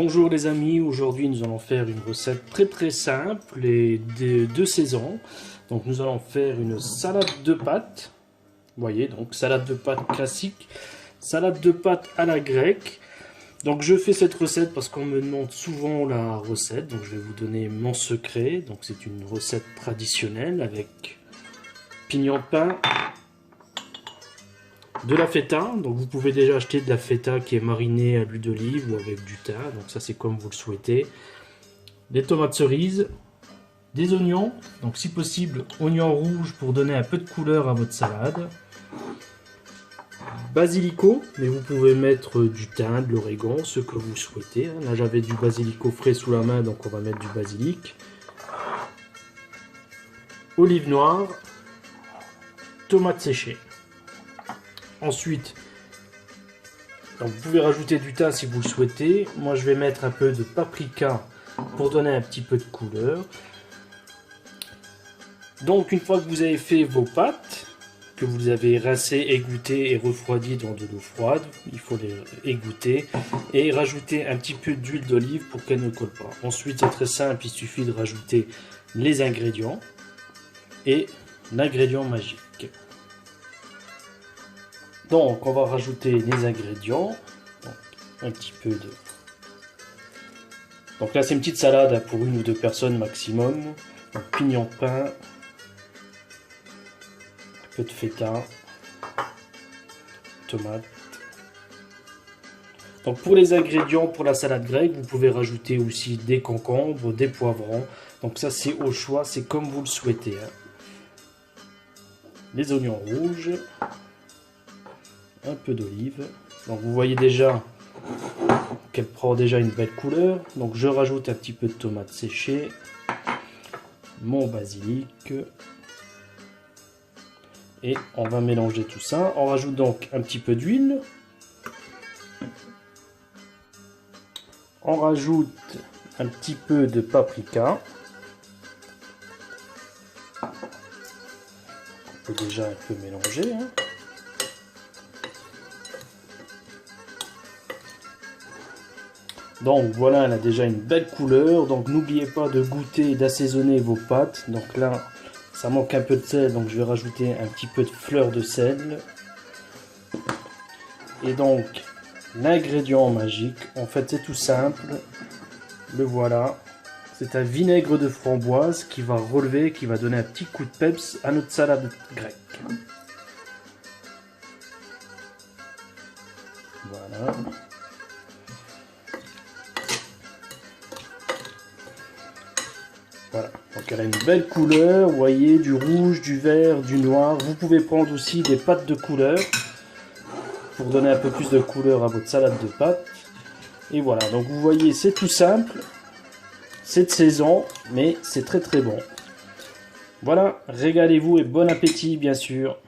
Bonjour les amis, aujourd'hui nous allons faire une recette très simple et de saison. Donc nous allons faire une salade de pâtes. Vous voyez, donc salade de pâtes classique, salade de pâtes à la grecque. Donc je fais cette recette parce qu'on me demande souvent la recette, donc je vais vous donner mon secret. Donc c'est une recette traditionnelle avec pignon de pain, de la feta. Donc vous pouvez déjà acheter de la feta qui est marinée à l'huile d'olive ou avec du thym, donc ça c'est comme vous le souhaitez. Des tomates cerises, des oignons, donc si possible oignons rouges pour donner un peu de couleur à votre salade. Basilico, mais vous pouvez mettre du thym, de l'origan, ce que vous souhaitez. Là j'avais du basilico frais sous la main, donc on va mettre du basilic. Olive noire, tomates séchées. Ensuite, donc vous pouvez rajouter du thym si vous le souhaitez. Moi je vais mettre un peu de paprika pour donner un petit peu de couleur. Donc une fois que vous avez fait vos pâtes, que vous avez rincées, égouttées et refroidies dans de l'eau froide, il faut les égoutter et rajouter un petit peu d'huile d'olive pour qu'elle ne colle pas. Ensuite c'est très simple, il suffit de rajouter les ingrédients et l'ingrédient magique. Donc on va rajouter les ingrédients, donc, un petit peu de... Donc là c'est une petite salade pour une ou deux personnes maximum. Donc, pignon de pain, un peu de feta, tomate. Donc pour les ingrédients pour la salade grecque, vous pouvez rajouter aussi des concombres, des poivrons. Donc ça c'est au choix, c'est comme vous le souhaitez. Les oignons rouges. Un peu d'olive. Donc vous voyez déjà qu'elle prend déjà une belle couleur. Donc je rajoute un petit peu de tomates séchées, mon basilic et on va mélanger tout ça. On rajoute donc un petit peu d'huile. On rajoute un petit peu de paprika. On peut déjà un peu mélanger. Donc voilà, elle a déjà une belle couleur. Donc n'oubliez pas de goûter et d'assaisonner vos pâtes. Donc là, ça manque un peu de sel, donc je vais rajouter un petit peu de fleur de sel. Et donc, l'ingrédient magique, en fait c'est tout simple. Le voilà. C'est un vinaigre de framboise qui va relever, qui va donner un petit coup de peps à notre salade grecque. Voilà. Voilà, donc elle a une belle couleur, vous voyez, du rouge, du vert, du noir. Vous pouvez prendre aussi des pâtes de couleur pour donner un peu plus de couleur à votre salade de pâtes. Et voilà, donc vous voyez, c'est tout simple, c'est de saison, mais c'est très bon. Voilà, régalez-vous et bon appétit bien sûr.